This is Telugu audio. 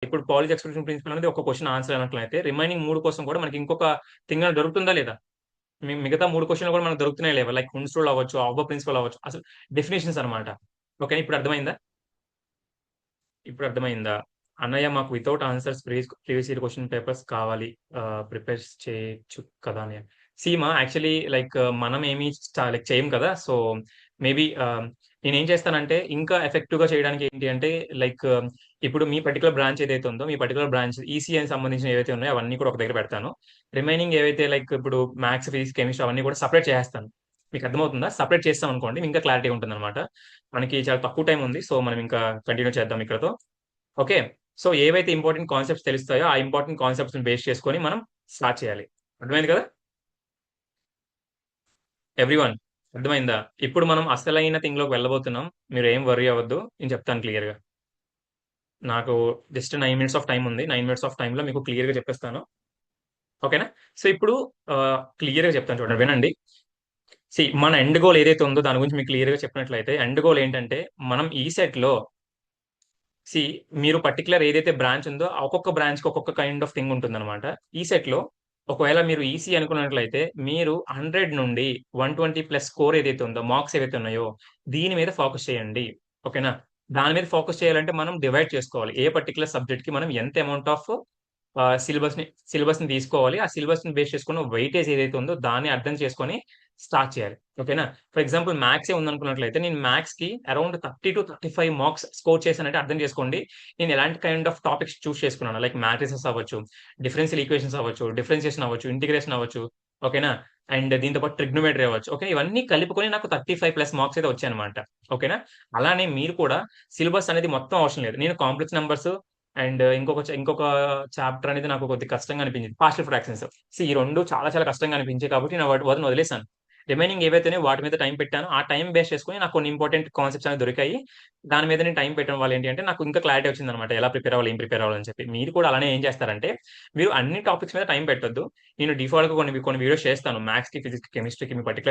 ఇప్పుడు పాలిస్ ఎక్స్క్లూజన్ ప్రిన్సిపల్ అనేది ఒక క్వెషన్ ఆన్సర్ అన్నట్లయితే రిమైనింగ్ 3 కోసం కూడా మనకి ఇంకొక థింగ్ అనేది దొరుకుతుందా లేదా? మిగతా 3 క్వెషన్‌లు కూడా మనకు దొరుకుతున్నాయా లేవా? లైక్ హిండ్స్ రూల్ అవ్వచ్చు, ఆఫ్ ప్రిన్సిపల్ అవ్వచ్చు. అసలు డెఫినిషన్స్ అన్నమాట. ఓకే. ఇప్పుడు అర్థమైందా? ఇప్పుడు అర్థమైందా? అన్నయ్య మాకు without answers previous year question papers కావాలి. ప్రిపేర్ చేయొచ్చు కదా అన్నయ్య. సీ మా యాక్చువల్లీ లైక్ మనం ఏమి లైక్ చేయం కదా! సో, మేబీ నేనేం చేస్తానంటే ఇంకా ఎఫెక్టివ్‌గా చేయడానికి ఏంటి అంటే లైక్ ఇప్పుడు మీ పర్టిక్యులర్ బ్రాంచ్ ఏదైతే ఉందో, మీ పర్టిక్యులర్ బ్రాంచ్ ఈసీఈకి సంబంధించినవి ఏవైతే ఉన్నాయో అవన్నీ కూడా ఒక దగ్గర పెడతాను. రిమైనింగ్ ఏవైతే లైక్ ఇప్పుడు మ్యాథ్స్, ఫిజిక్స్, కెమిస్ట్రీ అవన్నీ కూడా సెపరేట్ చేసేస్తాను. మీకు అర్థమవుతుందా? సెపరేట్ చేసామనుకోండి ఇంకా క్లారిటీగా ఉంటుందన్నమాట. మనకి చాలా తక్కువ టైం ఉంది. సో, మనం ఇంకా కంటిన్యూ చేద్దాం ఇక్కడితో. ఓకే. సో, ఏవైతే ఇంపార్టెంట్ కాన్సెప్ట్స్ తెలుస్తాయో, ఆ ఇంపార్టెంట్ కాన్సెప్ట్స్‌ని బేస్ చేసుకొని మనం స్టార్ట్ చేయాలి. అర్థమైంది కదా! ఎవ్రీవన్ అర్థమైందా? ఇప్పుడు మనం అసలైన థింగ్‌లోకి వెళ్ళబోతున్నాం. మీరేం వర్రీ అవ్వద్దు. నేను చెప్తాను క్లియర్‌గా. నాకు జస్ట్ 9 మినిట్స్ ఆఫ్ టైమ్ ఉంది. 9 మినిట్స్ ఆఫ్ టైమ్‌లో మీకు క్లియర్‌గా చెప్పేస్తాను. ఓకేనా? సో, ఇప్పుడు క్లియర్‌గా చెప్తాను చూడండి. వినండి. మన ఎండ్ గోల్ ఏదైతే ఉందో దాని గురించి మీకు క్లియర్‌గా చెప్పినట్లయితే ఎండ్ గోల్ ఏంటంటే మనం ఈసెట్‌లో సీ మీరు పర్టిక్యులర్ ఏదైతే బ్రాంచ్ ఉందో, ఒక్కొక్క బ్రాంచ్‌కి ఒక్కొక్క కైండ్ ఆఫ్ థింగ్ ఉంటుందనమాట. ఈసెట్‌లో ఒకవేళ మీరు ఈసీ అనుకున్నట్లయితే, మీరు 100 నుండి 120 ప్లస్ స్కోర్ ఏదైతే ఉందో, మార్క్స్ ఏవైతే ఉన్నాయో, దీని మీద ఫోకస్ చేయండి. ఓకేనా? దాని మీద ఫోకస్ చేయాలంటే మనం డివైడ్ చేసుకోవాలి. ఏ పర్టిక్యులర్ సబ్జెక్ట్‌కి మనం ఎంత అమౌంట్ ఆఫ్ సిలబస్‌ని తీసుకోవాలి. ఆ సిలబస్‌ని బేస్ చేసుకొని వెయిటేజ్ ఏదైతే ఉందో దాన్ని అర్థం చేసుకొని స్టార్ట్ చేయాలి. ఓకేనా? ఫర్ ఎగ్జాంపుల్ మ్యాథ్సే ఉందనుకున్నట్లయితే నేను మ్యాథ్స్‌కి అరౌండ్ 30-35 మార్క్స్ స్కోర్ చేశానంటే అర్థం చేసుకోండి. నేను ఎలాంటి కైండ్ ఆఫ్ టాపిక్స్ చూస్ చేసుకున్నానో. లైక్ మ్యాట్రిసెస్ అవ్వచ్చు, డిఫరెన్షియల్ ఈక్వేషన్స్ అవ్వచ్చు, డిఫరెన్షియేషన్ అవ్వచ్చు, ఇంటిగ్రేషన్ అవ్వచ్చు. ఓకేనా? అండ్ దీంతో పాటు ట్రిగ్నోమెట్రీ అవ్వచ్చు. ఓకే. ఇవన్నీ కలుపుకొని నాకు 35 ప్లస్ మార్క్స్ అయితే వచ్చాయన్నమాట. ఓకేనా? అలానే మీరు కూడా సిలబస్ అనేది మొత్తం అవసరం లేదు. నేను కాంప్లెక్స్ నంబర్స్ అండ్ ఇంకొక చాప్టర్ అనేది నాకు కొద్దిగా కష్టంగా అనిపించింది. Partial fractions. ఈ 2 చాలా చాలా కష్టంగా అనిపించాయి కాబట్టి నేను వాటిని వదిలేసాను. రిమైనింగ్ ఏవైతే ఉన్నాయో వాటి మీద టైమ్ పెట్టాను. ఆ టైమ్ బేస్ చేసుకొని నాకు కొన్ని ఇంపార్టెంట్ కాన్సెప్ట్స్ అనేవి దొరికాయి. దాని మీద నేను టైమ్ పెట్టడం వల్ల ఏంటి అంటే నాకు ఇంకా క్లారిటీ వచ్చిందన్నమాట. ఎలా ప్రిపేర్ అవ్వాలి? ఏం ప్రిపేర్ అవ్వాలి? అని చెప్పి. మీరు కూడా అలానే ఏం చేస్తారంటే మీరు అన్ని టాపిక్స్ మీద టైమ్ పెట్టొద్దు. నేను డిఫాల్ట్‌గా కొన్ని వీడియోస్ చేస్తాను. మ్యాథ్స్‌కి, ఫిజిక్స్‌కి, కెమిస్ట్రీకి మీ పర్టిక్యులర్